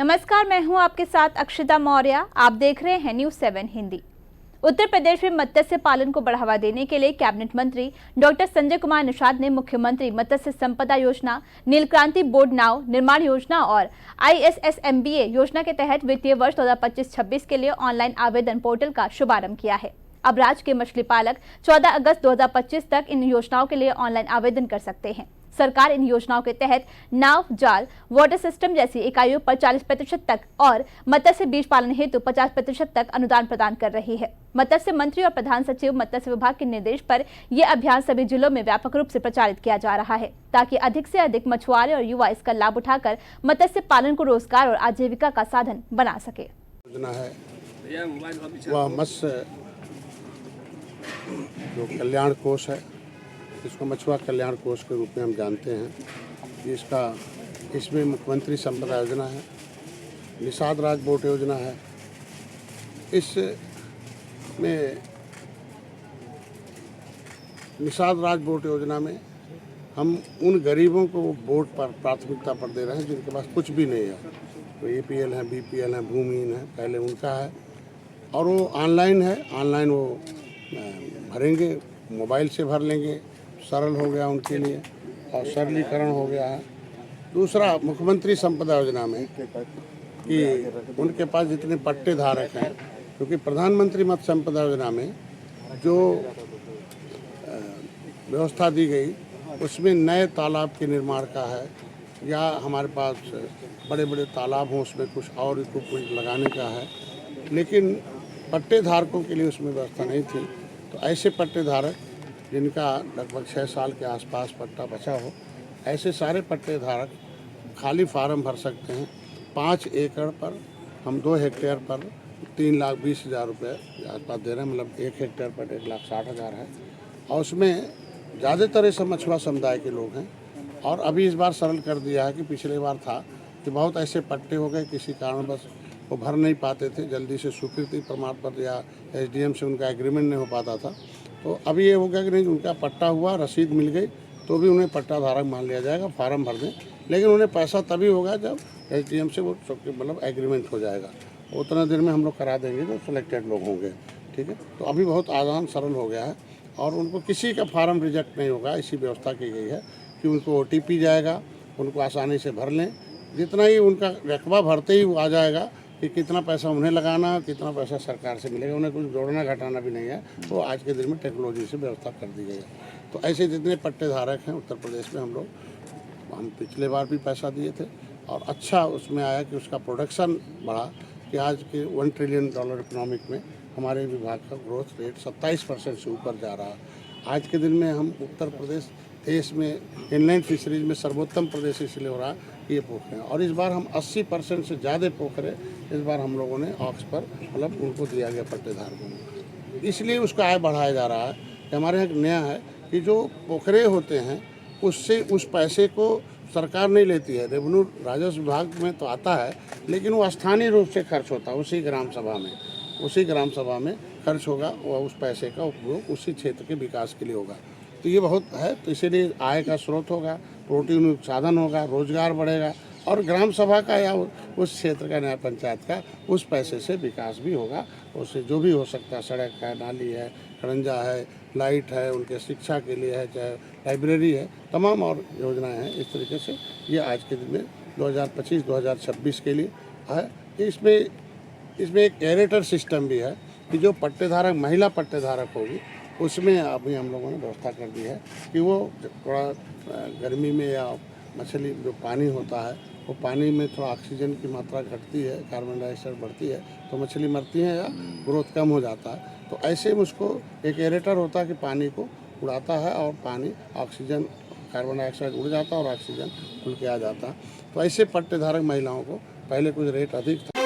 नमस्कार, मैं हूं आपके साथ अक्षिता मौर्य। आप देख रहे हैं न्यूज़ 7 हिंदी। उत्तर प्रदेश में मत्स्य पालन को बढ़ावा देने के लिए कैबिनेट मंत्री डॉक्टर संजय कुमार निषाद ने मुख्यमंत्री मत्स्य संपदा योजना, नीलक्रांति बोर्ड नाव निर्माण योजना और ISSMBA योजना के तहत वित्तीय वर्ष 2025-26 के लिए ऑनलाइन आवेदन पोर्टल का शुभारंभ किया है। अब राज्य के मछली पालक 14 अगस्त 2025 तक इन योजनाओं के लिए ऑनलाइन आवेदन कर सकते हैं। सरकार इन योजनाओं के तहत नाव, जाल, वाटर सिस्टम जैसी इकाइयों पर 40% तक और मत्स्य बीज पालन हेतु 50% तक अनुदान प्रदान कर रही है। मत्स्य मंत्री और प्रधान सचिव मत्स्य विभाग के निर्देश पर यह अभियान सभी जिलों में व्यापक रूप से प्रचारित किया जा रहा है, ताकि अधिक से अधिक मछुआरे और युवा इसका लाभ उठाकर मत्स्य पालन को रोजगार और आजीविका का साधन बना सके। योजना है वह मत्स्य जो कल्याण कोष है, इसको मछुआ कल्याण कोष के रूप में हम जानते हैं। इसमें मुख्यमंत्री संपदा योजना है, निषाद राज बोट योजना है। इसमें निषाद राज बोट योजना में हम उन गरीबों को बोट पर प्राथमिकता पर दे रहे हैं जिनके पास कुछ भी नहीं है। तो APL है, BPL है, भूमिहीन है, पहले उनका है और वो ऑनलाइन है। ऑनलाइन वो भरेंगे, मोबाइल से भर लेंगे, सरल हो गया उनके लिए और सरलीकरण हो गया है। दूसरा, मुख्यमंत्री संपदा योजना में कि उनके पास जितने पट्टे धारक हैं, क्योंकि प्रधानमंत्री मत्स्य संपदा योजना में जो व्यवस्था दी गई उसमें नए तालाब के निर्माण का है या हमारे पास बड़े बड़े तालाब हों उसमें कुछ और इक्विपमेंट लगाने का है, लेकिन पट्टे धारकों के लिए उसमें व्यवस्था नहीं थी। तो ऐसे पट्टे धारक जिनका लगभग 6 साल के आसपास पट्टा बचा हो, ऐसे सारे पट्टे धारक खाली फार्म भर सकते हैं। 5 एकड़ पर हम 2 हेक्टेयर पर 3,20,000 रुपये आसपास दे रहे हैं, मतलब 1 हेक्टेयर पर 1,60,000 है। और उसमें ज़्यादातर ऐसे मछुआ समुदाय के लोग हैं। और अभी इस बार सरल कर दिया है कि पिछले बार था कि बहुत ऐसे पट्टे हो गए, किसी कारणवश वो भर नहीं पाते थे, जल्दी से स्वीकृति प्रमाण पत्र या SDM से उनका एग्रीमेंट नहीं हो पाता था। तो अभी ये हो गया कि नहीं, उनका पट्टा हुआ, रसीद मिल गई तो भी उन्हें पट्टा धारक मान लिया जाएगा, फार्म भर दें। लेकिन उन्हें पैसा तभी होगा जब SDM से वो मतलब एग्रीमेंट हो जाएगा। उतना देर में हम लोग करा देंगे जो सिलेक्टेड लोग होंगे, ठीक है। तो अभी बहुत आसान सरल हो गया है और उनको किसी का फार्म रिजेक्ट नहीं होगा। इसी व्यवस्था की गई है कि उनको OTP जाएगा, उनको आसानी से भर लें। जितना ही उनका रकबा भरते ही वो आ जाएगा कि कितना पैसा उन्हें लगाना, कितना पैसा सरकार से मिलेगा, उन्हें कुछ जोड़ना घटाना भी नहीं है। तो आज के दिन में टेक्नोलॉजी से व्यवस्था कर दी गई है। तो ऐसे जितने पट्टे धारक हैं उत्तर प्रदेश में हम पिछले बार भी पैसा दिए थे और अच्छा उसमें आया कि उसका प्रोडक्शन बढ़ा कि आज के $1 ट्रिलियन इकोनॉमिक में हमारे विभाग का ग्रोथ रेट 27% से ऊपर जा रहा है। आज के दिन में हम उत्तर प्रदेश देश में इनलैंड फिशरीज में सर्वोत्तम प्रदेश इसलिए हो रहा है ये पोखरे हैं। और इस बार हम 80% से ज़्यादा पोखरे इस बार हम लोगों ने ऑक्स पर मतलब उनको दिया गया पट्टेधारकों को, इसलिए उसका आय बढ़ाया जा रहा है। कि हमारे यहाँ नया है कि जो पोखरे होते हैं उससे उस पैसे को सरकार नहीं लेती है, रेवेन्यू राजस्व विभाग में तो आता है, लेकिन वो स्थानीय रूप से खर्च होता है। उसी ग्राम सभा में खर्च होगा और उस पैसे का उपयोग उसी क्षेत्र के विकास के लिए होगा। तो ये बहुत है, तो इसीलिए आय का स्रोत होगा, प्रोटीन उत्पादन होगा, रोजगार बढ़ेगा और ग्राम सभा का या उस क्षेत्र का, न्याय पंचायत का उस पैसे से विकास भी होगा। उससे जो भी हो सकता है, सड़क है, नाली है, खड़ंजा है, लाइट है, उनके शिक्षा के लिए है, चाहे लाइब्रेरी है, तमाम और योजनाएं हैं। इस तरीके से ये आज के दिन में 2025-2026 के लिए है। इसमें एक एरेटर सिस्टम भी है कि जो पट्टेधारक महिला पट्टेधारक होगी उसमें अभी हम लोगों ने व्यवस्था कर दी है कि वो थोड़ा गर्मी में या मछली जो पानी होता है वो पानी में थोड़ा ऑक्सीजन की मात्रा घटती है, कार्बन डाइऑक्साइड बढ़ती है तो मछली मरती है या ग्रोथ कम हो जाता है। तो ऐसे में उसको एक एरेटर होता है कि पानी को उड़ाता है और पानी ऑक्सीजन, कार्बन डाइऑक्साइड उड़ जाता है और ऑक्सीजन खुल के आ जाता है। तो ऐसे पट्टेधारक महिलाओं को पहले कुछ रेट अधिक था।